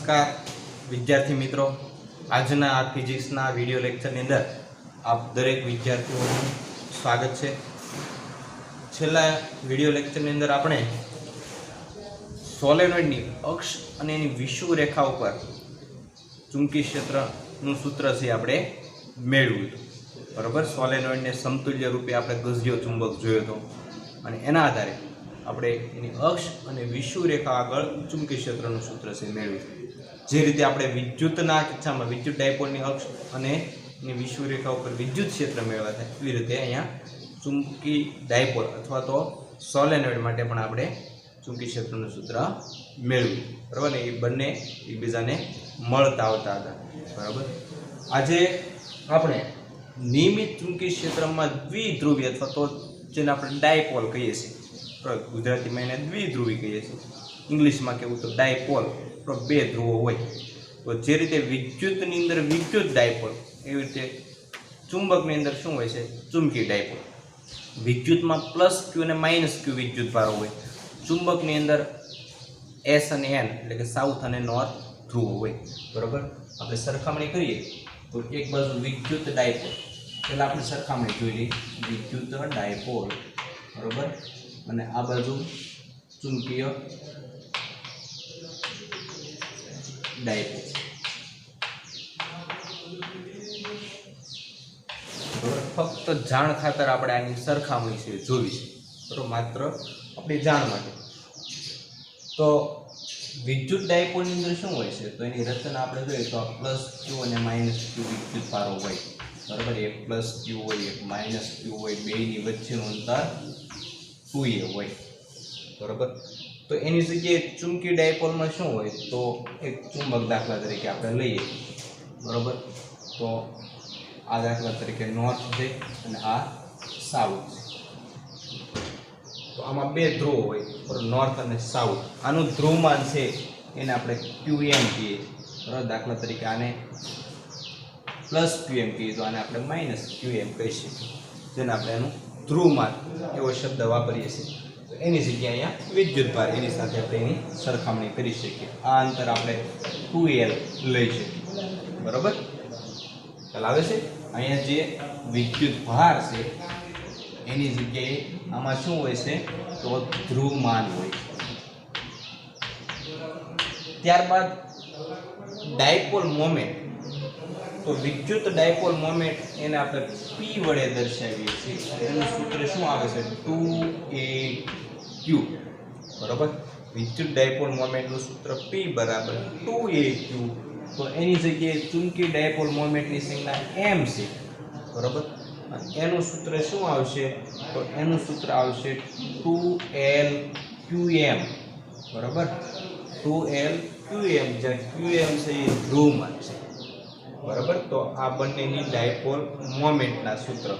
नमस्कार विद्यार्थी मित्रों, आजना आ फिजिक्सना विडियो लेक्चरनी अंदर आप दरेक विद्यार्थीओनुं स्वागत है। छेल्ला विडियो लेक्चरनी अंदर आपणे सोलेनोइडनी अक्ष अने एनी विषुवरेखा पर चुंबकीय क्षेत्रनुं सूत्र छे आपणे मेळव्युं हतुं। बराबर, सोलेनोइडने समतुल्य रूपे आपणे गजगियो चुंबक जोयो हतो अने एना आधारे આપણે એની અક્ષ અને વિષુવરેખા આગળ ચુંબકીય ક્ષેત્રનું સૂત્ર છે મેળવ્યું। જે રીતે આપણે વિદ્યુતના કિસ્સામાં વિદ્યુત ડાયપોલની અક્ષ અને એની વિષુવરેખા ઉપર વિદ્યુત ક્ષેત્ર મેળવ્યા થાય, એવી રીતે અહીંયા ચુંબકી ડાયપોલ અથવા તો સોલેનોઇડ માટે પણ આપણે ચુંબકીય ક્ષેત્રનું સૂત્ર મેળવ્યું। બરાબર ને, એ બંને એકબીજાને મળતા આવતા હતા। બરાબર, આજે આપણે નિયમિત ચુંબકીય ક્ષેત્રમાં દ્વિધ્રુવી અથવા તો જેને આપણે ડાયપોલ કહીએ છીએ, गुजराती में एने द्विध्रुवी कहीए छीए, इंग्लिश में कहूँ तो डायपोल, बे ध्रुवो होय। तो जे रीते विद्युतनी अंदर विद्युत डायपोल एवी रीते चुंबकनी अंदर शुं होय छे चुंबकीय डायपोल। विद्युत में प्लस क्यू अने माइनस क्यू विद्युत भारो होय, चुंबकनी अंदर एस अने एन एटले के साउथ अने नॉर्थ ध्रुवो होय। बराबर, आपणे सरखामणी करीए तो एक बाजु विद्युत डायपोल, पहेला आपणे सरखामणी जोई लईए विद्युत डायपोल, बराबर, અને આ બાજુ ચુંબકીય ડાયપોલ। ફક્ત જાણ ખાતર આપણે આની સરખામણી છે જોવી છે, બરાબર, માત્ર આપણી જાણ માટે। તો વિદ્યુત ડાયપોલની અંદર શું હોય છે, તો એની રચના આપણે જોઈએ તો પ્લસ ક્યુ અને માઇનસ ક્યુ વિદ્યુત ભારો હોય। બરાબર, એક પ્લસ ક્યુ હોય, એક માઇનસ ક્યુ હોય, બેની વચ્ચેનું અંતર 2a હોય। बराबर, तो एनी जग्याए चुंबकीय डायपोल में शुं होय तो एक चुंबक दाखला तरीके आपणे लईए। बराबर, तो आ दाखला तरीके नॉर्थ छे अने आ साउथ छे। तो आमां बे ध्रुव होय, नॉर्थ अने साउथ। आनुं ध्रुवमान छे एने आपणे QM कहीए। बराबर, दाखला तरीके आने प्लस QM कहीए तो आने आपणे माइनस QM कही शकीए, जेने आपणे एनुं ध्रुवमान एवो शब्द वापरीए छीए। तो एनी जग्याए अहींया विद्युत भार एनी साथे आपणे एनी सरखामणी करी शकीए। आ अंतर आपणे 2L लई शकीए। बराबर, ख्याल आवे छे? अहींया जे विद्युत भार छे एनी जग्याए आमां शुं होय छे तो ध्रुवमान होय। त्यारबाद डायपोल मोमेंट, तो विद्युत डायपोल मोमेंट एने आपणे P वडे दर्शावीए छीए। एनुं सूत्र शुं आवे छे 2AQ। बराबर, विद्युत डायपोल मोमेंटनुं सूत्र P बराबर 2AQ। तो एनी जग्याए चुंबकीय डायपोल मोमेंटनी संज्ञा M छे। बराबर, एनुं सूत्र शुं आवशे तो एनुं सूत्र आवशे 2LQM। बराबर, 2LQM, ज्यां QM छे ए ध्रुवमान छे। बराबर, तो आ बंनेनी डायपोल मोमेंटना सूत्र।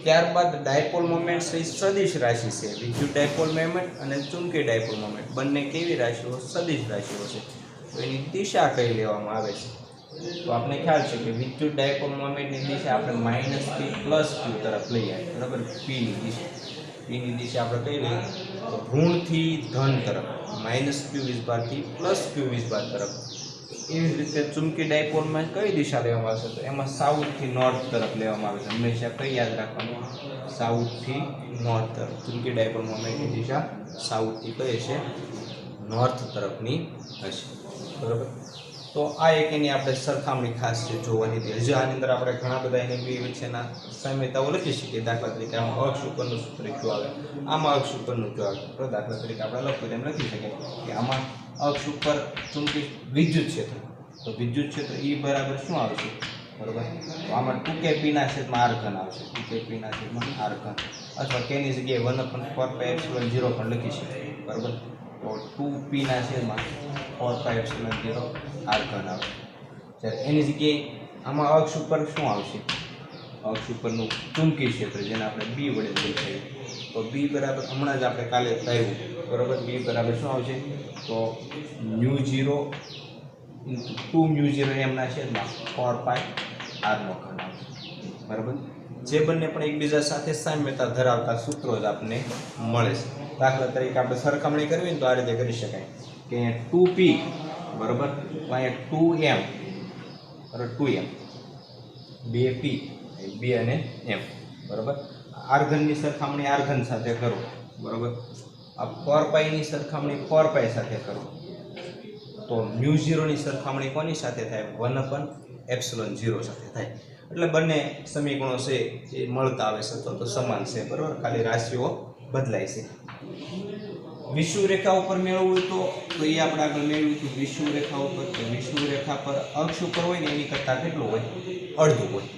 त्यारबाद डायपोल मोमेंट से सदिश राशि है। विद्युत डायपोल मोमेंट और चुंबकीय डायपोल मोमेंट बंने केवी राशिओ सदिश राशिओ है। तो एनी दिशा कई लेवामां आवे छे, तो आपने ख्याल है कि विद्युत डायपोल मोमेंटनी दिशा आपणे माइनस थी प्लस क्यू तरफ लई आवी। बराबर, पी नी दिशा, पी नी दिशा आपणे कई लईए तो ऋण थी धन तरफ, माइनस क्यू वीजभार थी प्लस क्यू वीजभार तरफ। एवी रीते चुंबकीय डायपोल में कई दिशा लेवामां आवशे तो एमां साउथ थी नॉर्थ तरफ लेवामां आवे छे। हमेशा कई याद राखवानुं, साउथ थी नॉर्थ तरफ। चुंबकीय डायपोल मोमेंटनी दिशा साउथ थी कई हशे नॉर्थ तरफनी हशे। बराबर, तो आ एक एनी आपणे सरखामणी खास छे जोवानी हती। हजी आनी अंदर आपणे घणा बधा एनी बे वच्चेना साम्यताओ लखी शकीए। दाखला तरीके आमां अक्ष उपरनुं सूत्र क्यू आवे, आमां अक्ष उपरनुं क्यू आवे। तो दाखला तरीके आपणे लखीए तेम लखी शकीए कि आमां अक्ष पर चुंबकीय विद्युत क्षेत्र, तो विद्युत क्षेत्र E बराबर शुं आवशे। बराबर, तो आमां 2kP ना छेदमां r घन आवशे, 2kP ना छेदमां r घन, अथवा k ની જગ્યાએ 1/4πε0 પણ લખી શકીએ। બરાબર, તો 2p ના છેદમાં 4πε0 r ઘન આવશે। જ્યારે એની જગ્યાએ આમાં અક્ષ ઉપર શું આવશે, અક્ષ ઉપરનું ચુંબકીય ક્ષેત્ર જેને આપણે b વડે દર્શાવીએ તો b બરાબર હમણાં જ આપણે કાલે આવ્યું। बराबर, b बराबर શું આવશે તો μ0 * 2μ0m ના છેદમાં 4πr નો ઘન આવશે। બરાબર, જે બંને પણ એકબીજા સાથે સામ્યતા ધરાવતા સૂત્રો જ આપણને મળે છે। દાખલા તરીકે આપણે સરખામણી કરવી ને તો આ રીતે કરી શકાય કે 2p બરાબર. તો અહીંયા 2m બરાબર 2m 2p 2 અને m બરાબર. આર્ગનની સરખામણી આર્ગન સાથે કરો બરાબર. આ 4π ની સરખામણી 4π સાથે કરો તો μ0 ની સરખામણી કોની સાથે થાય 1/ε0 સાથે થાય. એટલે બંને સમીકરણો છે એ મળતા આવે છે તો સમાન છે બરાબર. ખાલી રાશિઓ બદલાય છે. વિષુવ રેખા ઉપર મેળવવું તો એ આપણે આગળ મેળવ્યું હતું. વિષુવ રેખા ઉપર તો વિષુવ રેખા પર અક્ષ ઉપર હોય ને એની કરતાં કેટલું હોય અડધું હોય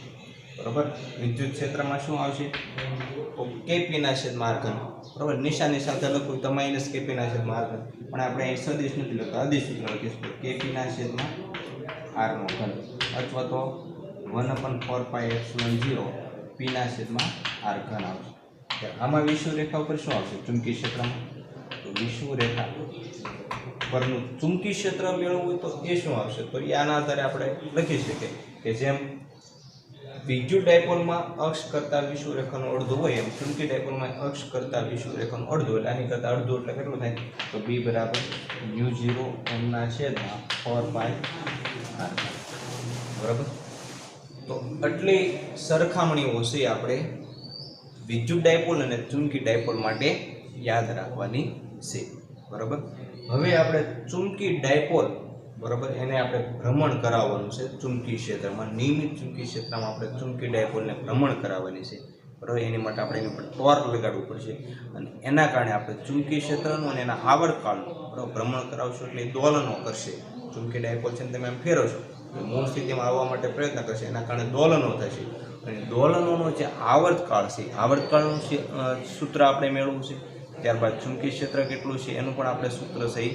બરાબર. વિદ્યુત ક્ષેત્રમાં શું આવશે તો કેપીના છેદમાં આર ઘન બરાબર. નિશાની સાથે લખવું તો માઇનસ કેપીના છેદમાં આર ઘન પણ આપણે અહીં સદિશ નથી લખતા અદિશ સૂત્ર લખીશું કેપીના છેદમાં આરનો ઘન અથવા તો 1/4πε0 પીના છેદમાં આર ઘન આવશે. આમાં વિષુવ રેખા ઉપર શું આવશે ચુંબકીય ક્ષેત્રમાં તો વિષુવ રેખા પરનું ચુંબકીય ક્ષેત્ર મેળવવું હોય તો એ શું આવશે તો એ આના આધારે આપણે લખી શકીએ કે જેમ વિદ્યુત ડાયપોલમાં અક્ષ કરતા વિષુવ રેખાનો અડધો હોય એમ ચુંબકીય ડાયપોલમાં અક્ષ કરતા વિષુવ રેખાનો અડધો એટલે આની કરતા અડધો એટલે કેટલું થાય તો b બરાબર μ0 m ના છેદમાં 4π r બરાબર. તો આટલી સરખામણીઓ છે આપણે વિદ્યુત ડાયપોલ અને ચુંબકીય ડાયપોલ માટે યાદ રાખવાની છે બરાબર. હવે આપણે ચુંબકીય ડાયપોલ બરાબર એને આપણે ભ્રમણ કરાવવાનું છે ચુંબકીય ક્ષેત્રમાં. નિયમિત ચુંબકીય ક્ષેત્રમાં આપણે ચુંબકીય ડાયપોલને ભ્રમણ કરાવવાની છે બરાબર. એની માટે આપણે એની પર ટોર્ક લગાડવું પડશે અને એના કારણે આપણે ચુંબકીય ક્ષેત્રનું અને એના આવર્તકાળનું બરાબર ભ્રમણ કરાવશું એટલે દોલનો કરશે. ચુંબકીય ડાયપોલ છે તમે એમ ફેરવશો મૂળ સ્થિતિમાં આવવા માટે પ્રયત્ન કરશે એના કારણે દોલનો થશે અને દોલનોનો જે આવર્તકાળ છે આવર્તકાળનું સૂત્ર આપણે મેળવવું છે. ત્યારબાદ ચુંબકીય ક્ષેત્ર કેટલું છે એનું પણ આપણે સૂત્ર સહી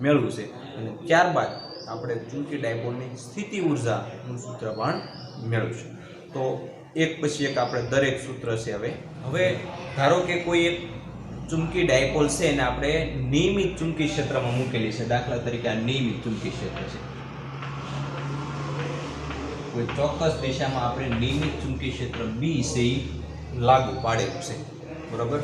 મેળવવું છે અને ત્યારબાદ આપણે ચુંબકીય ડાયપોલની સ્થિતિ ઉર્જાનું સૂત્ર પણ મેળવીશું. તો એક પછી એક આપણે દરેક સૂત્ર છે. હવે ધારો કે કોઈ એક ચુંબકીય ડાયપોલ છે એને આપણે નિયમિત ચુંબકીય ક્ષેત્રમાં મૂકેલી છે. દાખલા તરીકે આ નિયમિત ચુંબકીય ક્ષેત્ર છે. કોઈ ચોક્કસ દિશામાં આપણે નિયમિત ચુંબકીય ક્ષેત્ર બી છે લાગુ પાડેલું છે બરાબર.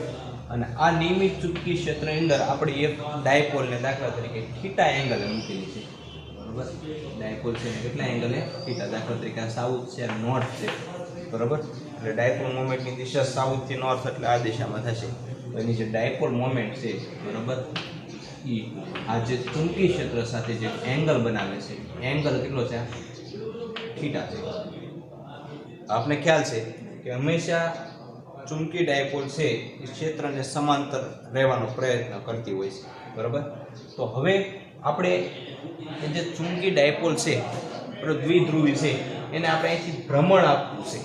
અને આ નિયમિત ચુંબકીય ક્ષેત્રની અંદર આપણે એક ડાયપોલને દાખલા તરીકે થીટા એંગલે મૂકેલી છે બરાબર. ડાયપોલ છે કેટલા એંગલે થીટા. દાખલા તરીકે આ સાઉથ છે નોર્થ છે બરાબર. એટલે ડાયપોલ મોમેન્ટની દિશા સાઉથથી નોર્થ એટલે આ દિશામાં થશે. તો એની જે ડાયપોલ મોમેન્ટ છે બરાબર એ આ જે ચુંબકીય ક્ષેત્ર સાથે જે એંગલ બનાવે છે એંગલ કેટલો છે થીટા છે. આપને ખ્યાલ છે કે હંમેશા ચુંબકીય ડાયપોલ છે એ ક્ષેત્રને સમાંતર રહેવાનો પ્રયત્ન કરતી હોય છે બરાબર. તો હવે આપણે એ જે ચુંબકીય ડાયપોલ છે દ્વિધ્રુવી છે એને આપણે અહીંથી ભ્રમણ આપવું છે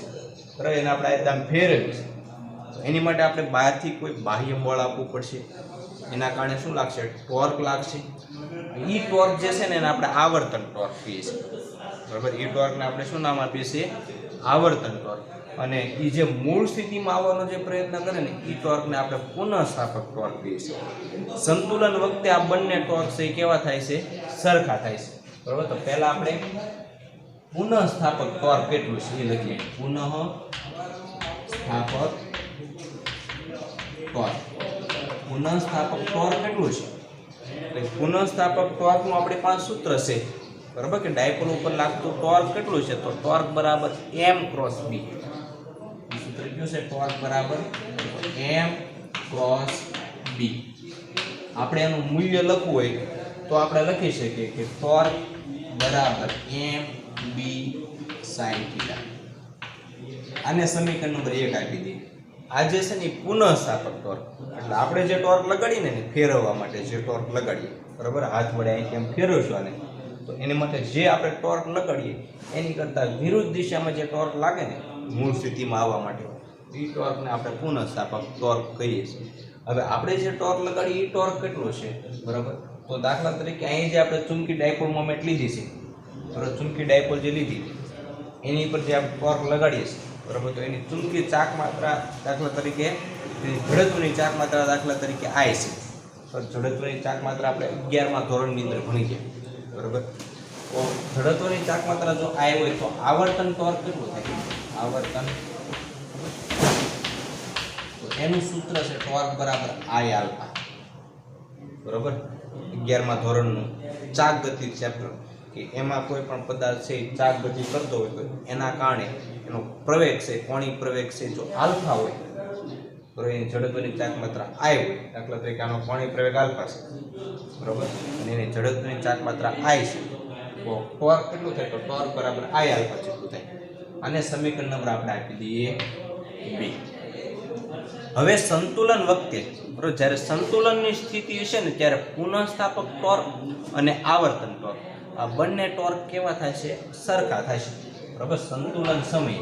બરાબર. એને આપણે એકદમ ફેરવ્યું છે તો એની માટે આપણે બહારથી કોઈ બાહ્ય બળ આપવું પડશે. એના કારણે શું લાગશે ટોર્ક લાગશે. એ ટોર્ક જે છે ને એને આપણે આવર્તન ટોર્ક કહીએ છીએ બરાબર. એ ટોર્કને આપણે શું નામ આપીએ છીએ આવર્તન ટોર્ક. અને એ જે મૂળ સ્થિતિમાં આવવાનો જે પ્રયત્ન કરે ને એ ટોર્કને આપણે પુનઃસ્થાપક ટોર્ક કહીએ છીએ. સંતુલન વખતે આ બંને ટોર્ક છે એ કેવા થાય છે સરખા થાય છે બરાબર. તો પહેલા આપણે પુનઃસ્થાપક ટોર્ક કેટલું છે એ લખીએ. પુનઃસ્થાપક ટોર્ક કેટલું છે એટલે પુનઃસ્થાપક ટોર્કનું આપણી પાસે સૂત્ર છે બરાબર કે ડાયપોલ ઉપર લાગતું ટોર્ક કેટલું છે તો ટોર્ક બરાબર m ક્રોસ b. સૂત્ર કયું છે ટોર્ક બરાબર m ક્રોસ b. આપણે એનું મૂલ્ય લખવું હોય તો આપણે લખી શકીએ કે ટોર્ક બરાબર m b sin થીટા. આને સમીકરણ નંબર 1 આપી દઈએ. આ જે છે ને એ પુનઃસ્થાપક ટોર્ક એટલે આપણે જે ટોર્ક લગાડીએ ને ફેરવવા માટે જે ટોર્ક લગાડીએ બરાબર હાથ વડે અહીંથી એમ ફેરવશું આને તો એની માટે જે આપણે ટોર્ક લગાડીએ એની કરતાં વિરુદ્ધ દિશામાં જે ટોર્ક લાગે ને મૂળ સ્થિતિમાં આવવા માટે એ ટોર્કને આપણે પુનઃસ્થાપક ટોર્ક કહીએ છીએ. હવે આપણે જે ટોર્ક લગાડીએ એ ટોર્ક કેટલો છે બરાબર. તો દાખલા તરીકે અહીં જે આપણે ચુંબકીય ડાયપોલ મોમેન્ટ લીધી છે બરાબર. ચુંબકીય ડાયપોલ જે લીધી એની પર જે આપણે ટોર્ક લગાડીએ છીએ બરાબર. તો એની ચુંબકીય ચાક માત્રા દાખલા તરીકે જડત્વની ચાક માત્રા દાખલા તરીકે આય છે. જડત્વની ચાક માત્રા આપણે 11મા ધોરણની અંદર ભણી ગયા બરાબર. તો જડત્વની ચાક માત્રા જો આય હોય તો આવર્તન ટોર્ક કેટલું થાય આવર્તન તો એનું સૂત્ર છે ટોર્ક બરાબર આય આલ્ફા બરાબર. 11મા ધોરણનું ચાક ગતિ ચેપ્ટર કે એમાં કોઈ પણ પદાર્થ છે ચાક ગતિ કરતો હોય તો એના કારણે એનો પ્રવેગ છે કોણીય પ્રવેગ છે જો આલ્ફા હોય તો એની જડત્વની ચાક માત્રા I હોય, દાખલા તરીકે આનો કોણીય પ્રવેગ આલ્ફા છે, બરોબર, અને એની જડત્વની ચાક માત્રા I છે, તો ટોર્ક કેટલું થાય? તો ટોર્ક બરાબર I આલ્ફા જેટલું થાય. અને સમીકરણ નંબર આપણે આપી દઈએ 2. હવે સંતુલન વખતે બરોબર જ્યારે સંતુલનની સ્થિતિ હશે ને ત્યારે પુનઃસ્થાપક ટોર્ક અને આવર્તન ટોર્ક આ બંને ટોર્ક કેવા થાય છે? સરખા થાય છે, બરોબર. સંતુલન સમયે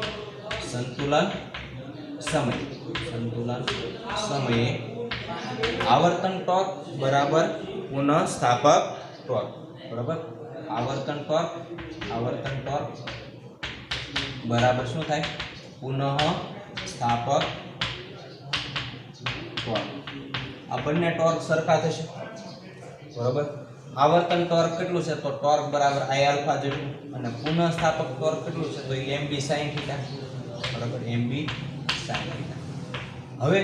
આવર્તન ટોર્ક બરાબર પુનઃસ્થાપક ટોર્ક, બરોબર. આવર્તન ટોર્ક બરાબર શું થાય? પુનઃસ્થાપક ટોર્ક. આ બંને ટોર્ક સરખા થશે, બરોબર. આવર્તન ટોર્ક કેટલું છે? તો ટોર્ક બરાબર I આલ્ફા જેટલું, અને પુનઃસ્થાપક ટોર્ક કેટલું છે? તો mb sin થીટા, બરોબર, mb sin થીટા. હવે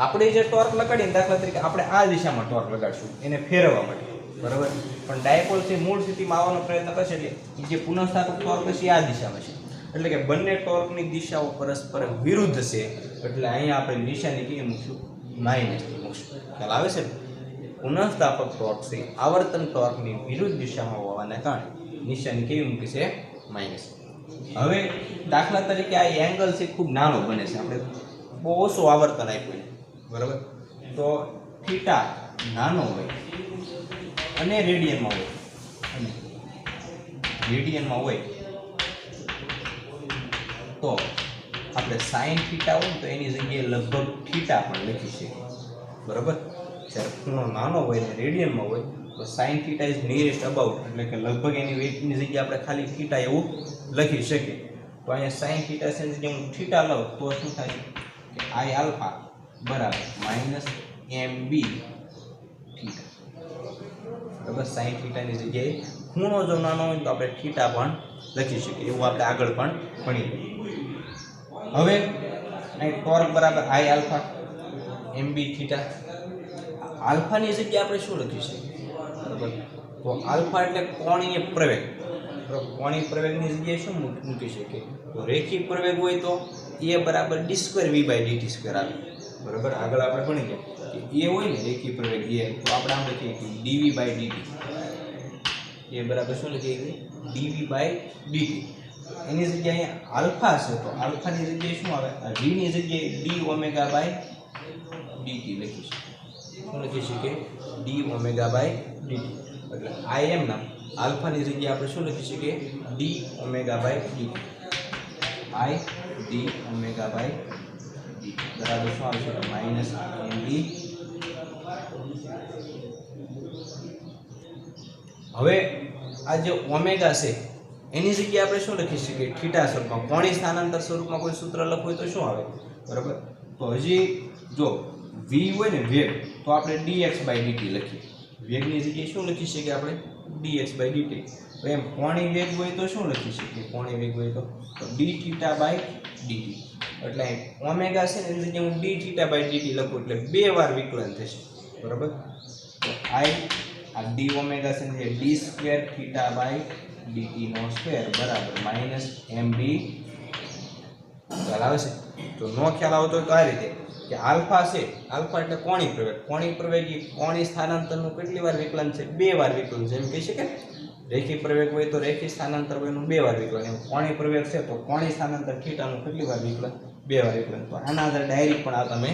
આપણે જે ટોર્ક લગાડીએ, દાખલા તરીકે આપણે આ દિશામાં ટોર્ક લગાડશું એને ફેરવવા માટે, બરોબર, પણ ડાયપોલ થી મૂળ સ્થિતિમાં આવવાનો પ્રયત્ન કરશે એટલે જે પુનઃસ્થાપક ટોર્ક છે આ દિશામાં છે, એટલે કે બંને ટોર્કની દિશાઓ પરસ્પર વિરુદ્ધ છે, એટલે અહીંયા આપણે નિશાની કેવી મૂકશું? માઇનસ મૂકશું. ખ્યાલ આવે છે? પુનઃસ્થાપક ટોર્ક છે આવર્તન ટોર્કની વિરુદ્ધ દિશામાં હોવાને કારણે નિશાની કેવી મૂકી છે? માઇનસ. હવે દાખલા તરીકે આ એંગલ છે ખૂબ નાનો બને છે, આપણે બહુ ઓછું આવર્તન આપ્યું, બરાબર, તો થીટા નાનો હોય અને રેડિયનમાં હોય તો આપણે સાઇન થીટા હોય તો એની જગ્યાએ લગભગ થીટા પણ લખી શકીએ, બરાબર. જ્યારે ખૂણો નાનો હોય ને રેડિયનમાં હોય તો sine theta is nearest about, એટલે કે લગભગ એની જગ્યાએ આપણે ખાલી થીટા એવું લખી શકીએ. તો અહીંયા સાઇન થીટા છે જે હું થીટા લઉં તો શું થાય કે I આલ્ફા બરાબર -mb થીટા, બરાબર. સાઇન થીટાની જગ્યાએ ખૂણો જો નાનો હોય તો આપણે થીટા પણ લખી શકીએ, એવું આપણે આગળ પણ ભણીએ. હવે અહીં ટોર્ક બરાબર I આલ્ફા mb થીટા. આલ્ફાની જગ્યાએ આપણે શું લખી શકીએ? બરાબર, તો આલ્ફા એટલે કોણીય પ્રવેગ, કોણીય પ્રવેગની જગ્યાએ શું મૂકી શકીએ? તો રેખીય પ્રવેગ હોય તો a બરાબર d2v/dt2 આવે, બરાબર. આગળ આપણે ભણી ગયા કે a હોય ને રેખીય પ્રવેગ a, તો આપણે આમ લખીએ કે dv/dt. a બરાબર શું લખીએ? dv/dt. એની જગ્યાએ આલ્ફા છે તો આલ્ફાની જગ્યાએ શું આવે? v ની જગ્યાએ d ઓમેગા/dt લખીશું. શું લખી શકીએ? d ઓમેગા/dt. એટલે I એમ ના આલ્ફાની જગ્યાએ આપણે શું લખી શકીએ? d ઓમેગા/dt. I d ઓમેગા/dt બરાબર શું આવશે? -mb. હવે આ જે ઓમેગા છે એની જગ્યાએ આપણે શું લખી શકીએ? થીટા સ્વરૂપમાં, કોણીય સ્થાનાંતર સ્વરૂપમાં કોઈ સૂત્ર લખવું હોય તો શું આવે? બરાબર, તો હજી જો v હોય ને વેગ, તો આપણે dx/dt લખીએ. વેગની જગ્યાએ શું લખી શકીએ આપણે? dx/dt. તો એમ કોણીય વેગ હોય તો શું લખી શકીએ? કોણીય વેગ હોય તો dθ/dt. એટલે ઓમેગા છે ને એની જગ્યાએ હું dθ/dt લખું એટલે બે વાર વિકલન થશે, બરાબર. તો I આ d ઓમેગા છે ને d²θ/dt² બરાબર -mb. ખ્યાલ આવે છે? તો નો ખ્યાલ આવતો તો આ રીતે કે આલ્ફા છે, આલ્ફા એટલે કોણીય પ્રવેગ એ કોણીય સ્થાનાંતરનું કેટલી વાર વિકલન છે? બે વાર વિકલન છે, એમ કહી શકે. રેખીય પ્રવેગ હોય તો રેખીય સ્થાનાંતર હોય એનું બે વાર વિકલન, એમ કોણીય પ્રવેગ છે તો કોણીય સ્થાનાંતર થીટાનું કેટલી વાર વિકલન? બે વાર વિકલન. તો આના આધારે ડાયરેક્ટ પણ આ તમે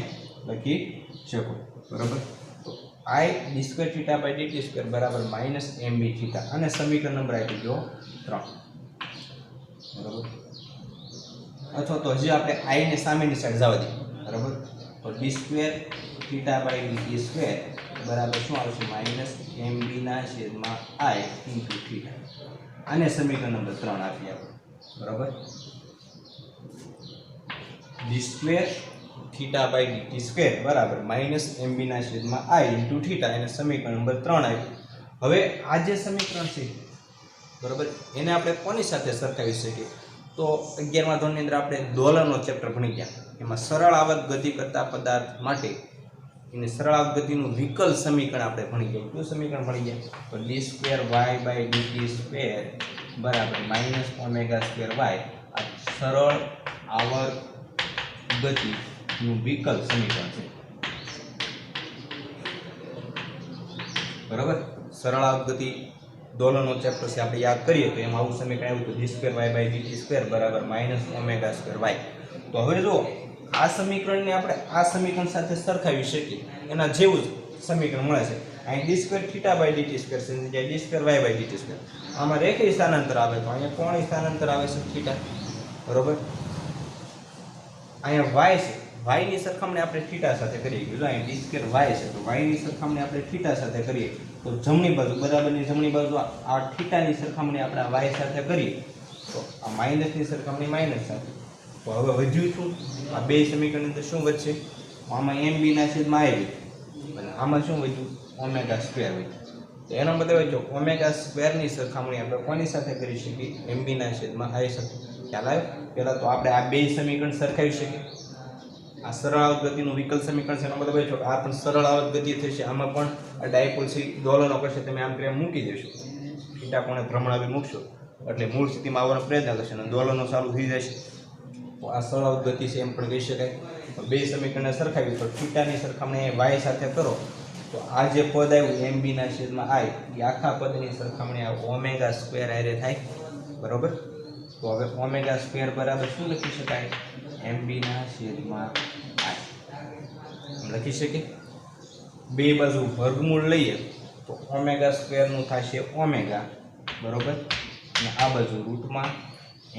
લખી શકો, બરાબર. તો I d²θ/dt² બરાબર -mb થીટા, અને સમીકરણ નંબર આપી દો 3, બરાબર. અથવા તો હજી આપણે I ને સામેની સાઈડ જવા દઈએ, બરાબર. તો d²θ/dt² બરાબર શું આવશે? -mb/i × theta. આને સમીકરણ નંબર 3 આપીએ આપણે, બરાબર. d²θ/dt² બરાબર -mb/i × થીટા, એને સમીકરણ નંબર 3 આપ્યું. હવે આ જે સમીકરણ છે, બરાબર, એને આપણે કોની સાથે સરખાવી શકીએ? તો 11મા ધોરણની અંદર આપણે દોલનનો ચેપ્ટર ભણી ગયા, એમાં સરળ આવર્ત ગતિ કરતા પદાર્થ માટે એને સરળ અવગતિનું વિકલ સમીકરણ આપણે ભણી ગયા. કયું સમીકરણ ભણી ગયા? તો d2y/dt² બરાબર -ω²y આ સરળ આવર્તગતિનું વિકલ સમીકરણ છે. બરાબર, સરળ આવર્તગતિ દોલનો ચેપ્ટર છે આપણે યાદ કરીએ તો એમાં આવું સમીકરણ આવ્યું હતું d2y/dt² બરાબર -ω²y. તો હવે જો આ સમીકરણને આપણે આ સમીકરણ સાથે સરખાવી શકીએ, એના જેવું જ સમીકરણ મળે છે. અહીં d2θ/dt² છે, જગ્યાએ d2y/dt². આમાં રેખીય સ્થાનાંતર આવે તો અહીંયા કોણીય સ્થાનાંતર આવે છે θ. બરોબર, અહીંયા y છે, y ની સરખામણી આપણે θ સાથે કરીએ. જો અહીં d2y છે તો y ની સરખામણી આપણે θ સાથે કરીએ તો જમણી બાજુ બરાબરની જમણી બાજુ આ θ ની સરખામણી આપણે y સાથે કરીએ તો આ માઈનસ ની સરખામણી માઈનસ સાથે. તો હવે વધ્યું શું? આ બે સમીકરણની અંદર શું વધશે? આમાં mb ના છેદમાં i અને આમાં શું વધ્યું? ω² વધ્યું. તો એનો મતલબ જો ω² ની સરખામણી આપણે કોની સાથે કરી શકીએ? mb ના છેદમાં i સાથે. ખ્યાલ આવ્યો? પહેલા તો આપણે આ બે સમીકરણ સરખાવી શકીએ. આ સરળ આવર્તગતિનું વિકલ સમીકરણ છે, એનો મતલબ એ છે કે આ પણ સરળ આવર્તગતિ થશે. આમાં પણ આ ડાયપોલ છે દોલનો કરશે, તમે આમ કરી મૂકી દેશો, થીટા કોણે ભ્રમણાવી મૂકશો એટલે મૂળ સ્થિતિમાં આવવાનો પ્રયત્ન કરશે અને દોલનો ચાલુ થઈ જશે. તો આ સરળ આવર્તગતિ છે એમ પણ કહી શકાય. બે સમીકરણને સરખાવી તો થીટાની સરખામણી y સાથે કરો તો આ જે પદ આવ્યું mb ના છેદમાં i એ આખા પદની સરખામણી આ ω² આરે થાય. બરોબર, તો હવે ω² બરાબર શું લખી શકાય? mb ના છેદમાં i લખી શકીએ. બે બાજુ વર્ગમૂળ લઈએ તો ω² નું થશે ω. બરોબર, અને આ બાજુ રૂટમાં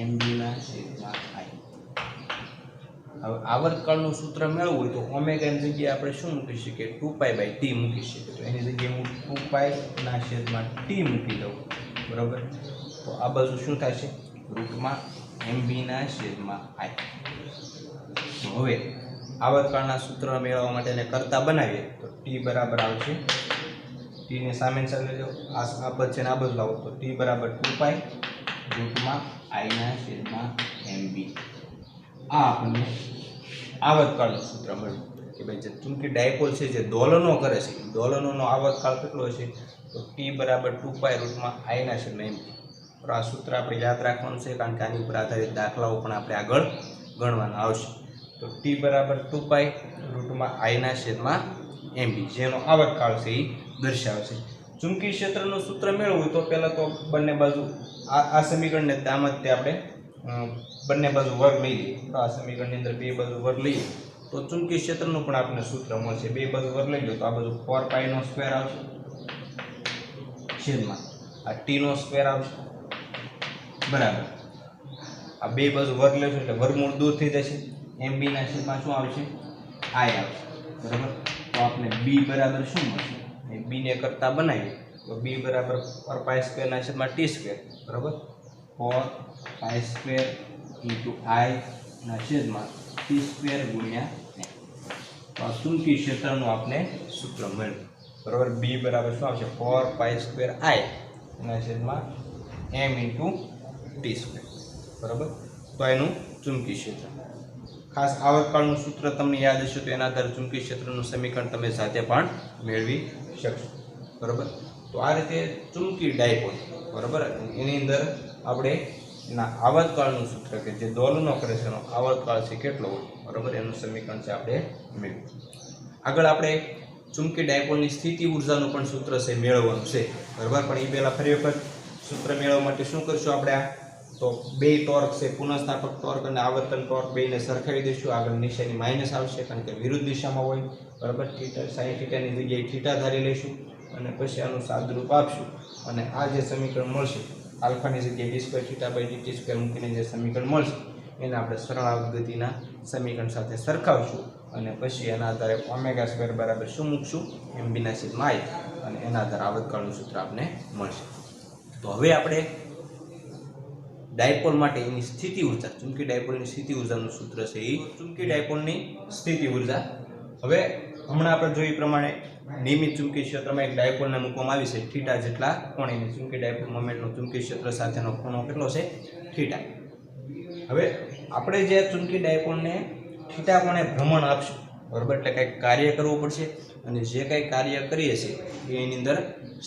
mb ના છેદમાં i. હવે આવર્તકાળનું સૂત્ર મેળવવું હોય તો ઓમેગાની જગ્યાએ આપણે શું મૂકી શકીએ? 2π/t મૂકી શકીએ. તો એની જગ્યાએ હું 2π ના છેદમાં t મૂકી દઉં. બરાબર, તો આ બાજુ શું થશે? રૂટમાં mb ના છેદમાં i. તો હવે આવર્તકાળના સૂત્ર મેળવવા માટે એને કરતા બનાવીએ તો t બરાબર આવશે, t ને સામે ચાલે લો, આ પદ છે ને આ બાજુ લાવો તો t બરાબર 2π રૂટમાં i ના છેદમાં mb. આ આપણને આવર્તકાળનું સૂત્ર મળ્યું કે ભાઈ જે ચુંબકી ડાયપોલ છે જે દોલનો કરે છે, દોલનોનો આવર્તકાળ કેટલો છે? તો t બરાબર 2π રૂટમાં i ના છેદમાં mb. તો આ સૂત્ર આપણે યાદ રાખવાનું છે, કારણ કે આની ઉપર આધારિત દાખલાઓ પણ આપણે આગળ ગણવાના આવશે. તો t બરાબર 2π રૂટમાં i ના છેદમાં mb જેનો આવર્તકાળ છે એ દર્શાવે છે. ચુંબકી ક્ષેત્રનું સૂત્ર મેળવવું તો પહેલાં તો બંને બાજુ આ સમીકરણને આમ જ તે આપણે બંને બાજુ વર્ગ લઈ લઈએ. તો આ સમીકરણની અંદર બે બાજુ વર્ગ લઈએ તો ચુંબકી ક્ષેત્રનું પણ આપણને સૂત્ર મળશે. બે બાજુ વર્ગ લઈ લો તો આ બાજુ 4π² આવશે છેદમાં આ t² આવશે. બરાબર, આ બે બાજુ વર્ગ લેશો એટલે વર્ગમૂળ દૂર થઈ જશે. mb ના છેદમાં શું આવશે? i આવશે. બરાબર, તો આપણે b બરાબર શું મળશે? b ને કરતા બનાવીએ તો b બરાબર 4π² ના છેદમાં t². બરાબર, 4π² × i ના છેદમાં t² ગુણ્યા n. તો આ ચુંબકી ક્ષેત્રનું આપણે સૂત્ર મળ્યું. બરાબર, b બરાબર શું આવશે? 4π² i ના છેદમાં m × t². બરાબર, તો એનું ચુંબકી ક્ષેત્ર. ખાસ આવર્તકાળનું સૂત્ર તમને યાદ હશે તો એના આધારે ચુંબકી ક્ષેત્રનું સમીકરણ તમે જાતે પણ મેળવી શકશો. બરાબર, તો આ રીતે ચુંબકી ડાયપોલ, બરાબર, એની અંદર આપણે એના આવર્તકાળનું સૂત્ર કે જે દોલનો કરે છે એનો આવર્તકાળ છે કેટલો હોય, બરાબર, એનું સમીકરણ છે આપણે મેળવ્યું. આગળ આપણે ચુંબકી ડાયપોલની સ્થિતિ ઉર્જાનું પણ સૂત્ર છે મેળવવાનું છે. બરાબર, પણ એ પહેલાં ફરી વખત સૂત્ર મેળવવા માટે શું કરશું આપણે? તો બે ટોર્ક છે, પુનઃસ્થાપક ટોર્ક અને આવર્તન ટોર્ક બેને સરખાવી દઈશું. આગળ નિશાની માઇનસ આવશે કારણ કે વિરુદ્ધ દિશામાં હોય. બરાબર, sin θની જગ્યાએ થીટા ધારી લઈશું અને પછી આનું સાદુરૂપ આપશું અને આ જે સમીકરણ મળશે આલ્ફાની જગ્યાએ d2θ/dt² મૂકીને જે સમીકરણ મળશે એને આપણે સરળ આવર્તગતિના સમીકરણ સાથે સરખાવશું અને પછી એના આધારે ω² બરાબર શું મૂકશું? mb ના છેદમાં i અને એના આધારે આવર્તકાળનું સૂત્ર આપણે મળશે. તો હવે આપણે ડાયપોલ માટે એની સ્થિતિ ઉર્જા, ચુંબકી ડાયપોલની સ્થિતિ ઉર્જાનું સૂત્ર છે એ ચુંબકી ડાયપોલની સ્થિતિ ઉર્જા. હવે હમણાં આપણે જોઈ પ્રમાણે નિયમિત ચુંબકી ક્ષેત્રમાં એક ડાયપોલને મૂકવામાં આવી છે થીટા જેટલા કોણેની. ચુંબકી ડાયપોલ મોમેન્ટનો ચુંબકી ક્ષેત્ર સાથેનો ખૂણો કેટલો છે? થીટા. હવે આપણે જે ચુંબકી ડાયપોલને થીટા કોણે ભ્રમણ આપશું, બરાબર, એટલે કંઈક કાર્ય કરવું પડશે અને જે કંઈ કાર્ય કરીએ છીએ એ એની અંદર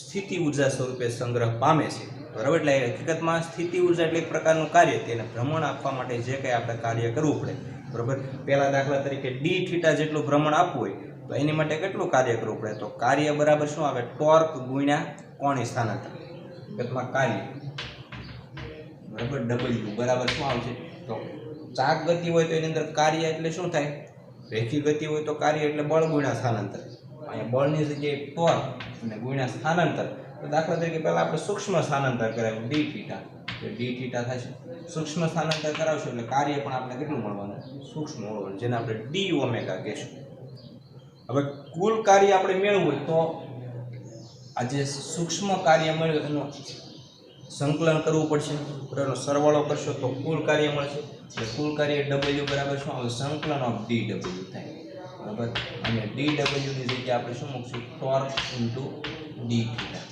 સ્થિતિ ઉર્જા સ્વરૂપે સંગ્રહ પામે છે. બરાબર, એટલે હકીકતમાં સ્થિતિ ઉર્જા એટલે એક પ્રકારનું કાર્ય, તેને ભ્રમણ આપવા માટે જે કંઈ આપણે કાર્ય કરવું પડે. બરાબર, પહેલા દાખલા તરીકે ડી થીટા જેટલું ભ્રમણ આપવું હોય તો એની માટે કેટલું કાર્ય કરવું પડે? તો કાર્ય બરાબર શું આવે? ટોર્ક ગુણ્યા કોણીય સ્થાનાંતર. હકીકતમાં કાર્ય બરાબર ડબલ્યુ બરાબર શું આવશે? તો ચાક ગતિ હોય તો એની અંદર કાર્ય એટલે શું થાય? રેખી ગતિ હોય તો કાર્ય એટલે બળ ગુણ્યા સ્થાનાંતર. અહીંયા બળની જગ્યાએ ટોર્ક અને ગુણ્યા સ્થાનાંતર. તો દાખલા તરીકે પહેલા આપણે સૂક્ષ્મ સ્થાનાંતર કરાવ્યું ડી થીટા, તો ડી થીટા થશે. સૂક્ષ્મ સ્થાનાંતર કરાવશું એટલે કાર્ય પણ આપણે કેટલું મળવાનું? સૂક્ષ્મ મળવાનું, જેને આપણે ડી ઓમેગા કહેશું. હવે કુલ કાર્ય આપણે મેળવવું હોય તો આ જે સૂક્ષ્મ કાર્ય મળ્યું એનું સંકલન કરવું પડશે. એનો સરવાળો કરશો તો કુલ કાર્ય મળશે. એટલે કુલ કાર્ય ડબલ્યુ બરાબર શું આવે? સંકલન ઓફ ડી ડબલ્યુ થાય. બરાબર, અને ડી ડબલ્યુની જગ્યાએ આપણે શું મૂકશું? Torque into D theta.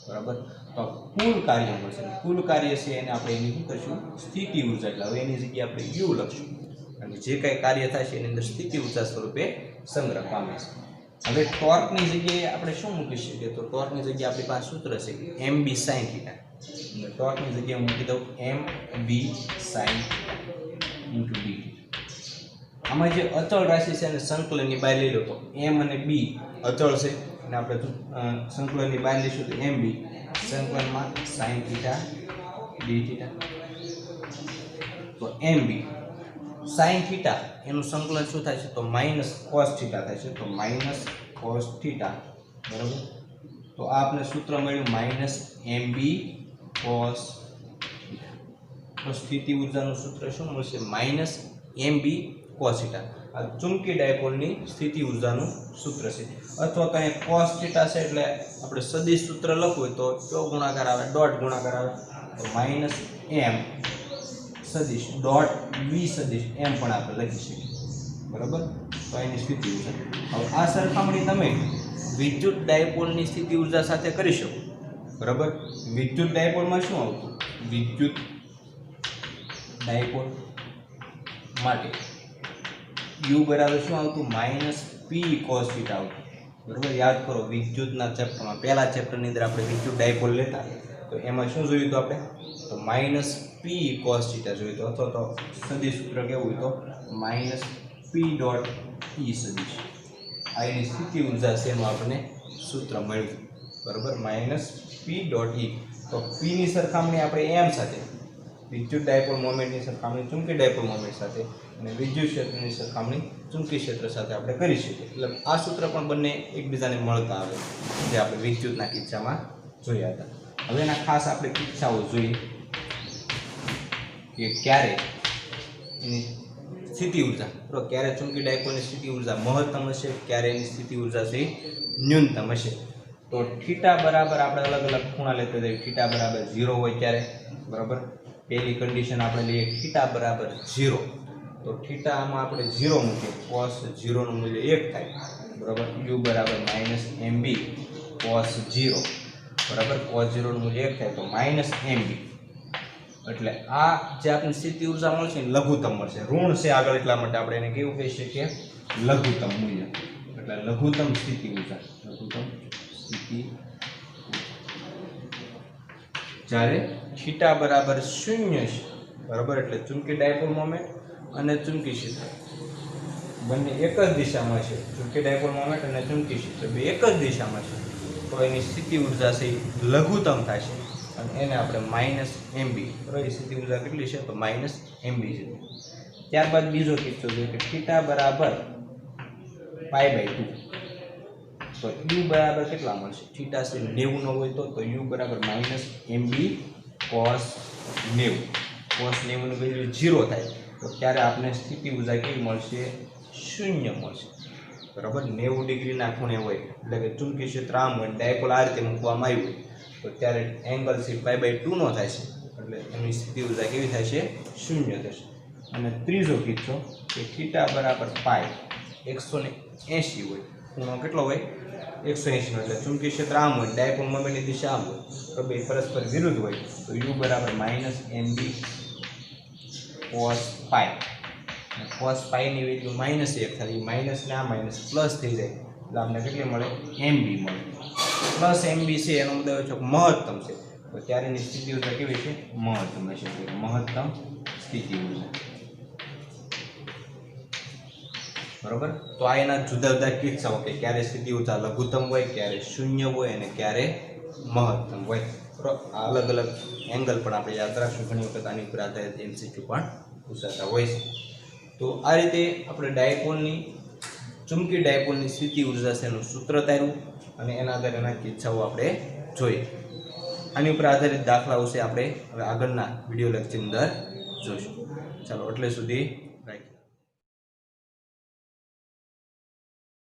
બરાબર, તો કુલ કાર્ય મળશે. કુલ કાર્ય છે એને આપણે એની શું કરશું? સ્થિતિ ઉર્જા. એટલે હવે એની જગ્યાએ આપણે યુ લખશું અને જે કંઈ કાર્ય થાય છે એની અંદર સ્થિતિ ઉર્જા સ્વરૂપે સંગ્રહ પામે છે. હવે ટોર્કની જગ્યાએ આપણે શું મૂકી શકીએ? તો ટોર્કની જગ્યાએ આપણી પાસે સૂત્ર છે એમ બી સાઇન થીટા. ટોર્કની જગ્યાએ મૂકી દઉં એમ બી સાઇન ઇન્ટુ ડી. આમાં જે અચળ રાશિ છે એને સંકલનની બહાર લઈ લો તો એમ અને બી અચળ છે અને આપણે સંકલનની બહાર લઈશું તો એમ બી સંકલનમાં સાઇન થીટા ડી થીટા. તો એમ બી સાઇન થીટા એનું સંકલન શું થાય છે? તો માઇનસ કોસ થીટા થાય છે. તો માઇનસ કોસ થીટા. બરાબર, તો આ આપણે સૂત્ર મળ્યું માઇનસ એમ બી કોસ. તો સ્થિતિ ઉર્જાનું સૂત્ર શું મળશે? માઇનસ એમ બી કોસ થીટા. આ ચુંબકી ડાયપોલની સ્થિતિ ઉર્જાનું સૂત્ર છે. અથવા તો અહીંયા કોસ થીટા છે એટલે આપણે સદિશ સૂત્ર લખવું હોય તો કયો ગુણાકાર આવે? ડોટ ગુણાકાર આવે. તો માઇનસ એમ સદિશ ડોટ બી સદિશ એમ પણ આપણે લખી શકીએ. બરાબર, તો એની સ્થિતિ ઉર્જા. હવે આ સરખામણી તમે વિદ્યુત ડાયપોલની સ્થિતિ ઉર્જા સાથે કરી શકો. બરાબર, વિદ્યુત ડાયપોલમાં શું આવતું? વિદ્યુત ડાયપોલ માટે યુ બરાબર શું આવતું? માઇનસ પી કોસ થીટા આવતું. બરાબર, યાદ કરો વિદ્યુતના ચેપ્ટરમાં પહેલા ચેપ્ટરની અંદર આપણે વિદ્યુત ડાયપોલ લેતા તો એમાં શું જોયું હતું આપણે? તો માઇનસ પી કોસ થીટા જોયું હતું. અથવા તો સદિશ સૂત્ર કેવું હોય તો માઇનસ પી ડોટ ઈ સદિશ. આ એની સ્થિતિ ઉર્જા છે એનું આપણને સૂત્ર મળ્યું. બરાબર, માઇનસ પી ડોટ ઈ. તો પીની સરખામણી આપણે એમ સાથે, વિદ્યુત ડાયપોલ મોમેન્ટની સરખામણી ચુંબકી ડાયપોલ મોમેન્ટ સાથે અને વિદ્યુત ક્ષેત્રની સરખામણી ચુંબકી ક્ષેત્ર સાથે આપણે કરી શકીએ. એટલે આ સૂત્ર પણ બંને એકબીજાને મળતા આવે, જે આપણે વિદ્યુતના કિસ્સામાં જોયા હતા. હવે એના ખાસ આપણે કિસ્સાઓ જોઈએ કે ક્યારે એની સ્થિતિ ઉર્જા, તો ક્યારે ચુંબકી ડાયપોલની સ્થિતિ ઉર્જા મહત્તમ હશે, ક્યારે એની સ્થિતિ ઉર્જા છે ન્યૂનતમ હશે. તો થીટા બરાબર આપણે અલગ અલગ ખૂણા લેતા જઈએ. થીટા બરાબર 0 હોય ત્યારે. બરાબર, પહેલી કન્ડિશન આપણે લઈએ થીટા બરાબર 0. તો થીટામાં આપણે 0 મૂકીએ, કોસ 0 નું મૂલ્ય 1 થાય. બરાબર, યુ બરાબર માઇનસ એમ બી કોસ 0. બરાબર, કોસ 0 નું મૂલ્ય 1 થાય તો માઇનસ એમ બી. એટલે આ જે આપણી સ્થિતિ ઉર્જા મળશે ને લઘુત્તમ મળશે. ઋણ છે આગળ એટલા માટે આપણે એને કેવું કહી શકીએ? લઘુત્તમ મૂલ્ય. એટલે લઘુત્તમ સ્થિતિ ઉર્જા. લઘુત્તમ સ્થિતિ જ્યારે થીટા બરાબર 0 છે. બરાબર, એટલે ચુંબકી ડાયપોલ મોમેન્ટ અને ચુંબકી ક્ષેત્ર બંને એક જ દિશામાં છે. ચુંબકી ડાયપોલ મોમેન્ટ અને ચુંબકી ક્ષેત્ર બે એક જ દિશામાં છે. તો એની સ્થિતિ ઉર્જા છે લઘુત્તમ થશે અને એને આપણે માઇનસ એમબી. બરાબર, એ સ્થિતિ ઉર્જા કેટલી છે? તો માઇનસ એમબી છે. ત્યારબાદ બીજો કિસ્સો જોઈએ કે થીટા બરાબર π/2. તો યુ બરાબર કેટલા મળશે? થીટા છે 90 નો હોય તો યુ બરાબર માઇનસ એમબી કોસ 90. કોસ 90 નું વેલ્યુ 0 થાય તો ત્યારે આપણે સ્થિતિ ઉર્જા કેવી મળશે? 0 મળશે. બરાબર, 90 ડિગ્રીના ખૂણે હોય એટલે કે ચુંબકી ક્ષેત્ર આમ હોય, ડાયપોલ આ રીતે મૂકવામાં આવ્યું હોય તો ત્યારે એંગલ છે π/2 નો થાય છે. એટલે એની સ્થિતિ ઉર્જા કેવી થાય છે? 0 થશે. અને ત્રીજો કિસ્સો કે થીટા બરાબર π 180 હોય, ખૂણો કેટલો હોય? 180 નો. એટલે ચુંબકી ક્ષેત્ર આમ હોય, ડાયપોલ મોમેન્ટની દિશા આમ હોય તો બે પરસ્પર વિરુદ્ધ હોય તો યુ બરાબર માઇનસ એમબી કોસ π. cos પાઈની વેલ્યુ -1 થાય, માઇનસ ને આ માઇનસ પ્લસ થઈ જાય એટલે આપણે કેટલી મળે mb મળે. પ્લસ mb છે એનો મતલબ છે મહત્તમ છે, તો ત્યારેની સ્થિતિ ઊર્જા કેવી છે મહત્તમ હશે, મહત્તમ સ્થિતિ ઊર્જા. બરોબર, તો આ એના જુદા જુદા કિસ્સાઓ કે ક્યારે સ્થિતિ ઊર્જા લઘુત્તમ હોય, ક્યારે શૂન્ય હોય અને ક્યારે મહત્તમ હોય. આ અલગ અલગ એંગલ પણ આપણે યાદ રાખશું, ઘણી વખત આની ઉપર આધારિત એમસીક્યુ પણ પૂછાતા હોય છે. તો આ રીતે આપણે ડાયપોલની ચુંબકી ડાયપોલની સ્થિતિ ઊર્જા છે એનું સૂત્ર તાર્યું અને એના આધારે એના કિસ્સાઓ આપણે જોઈએ. આની ઉપર આધારિત દાખલાઓ છે આપણે હવે આગળના વિડીયો લેક્ચરની અંદર જોઈશું. ચાલો એટલે સુધી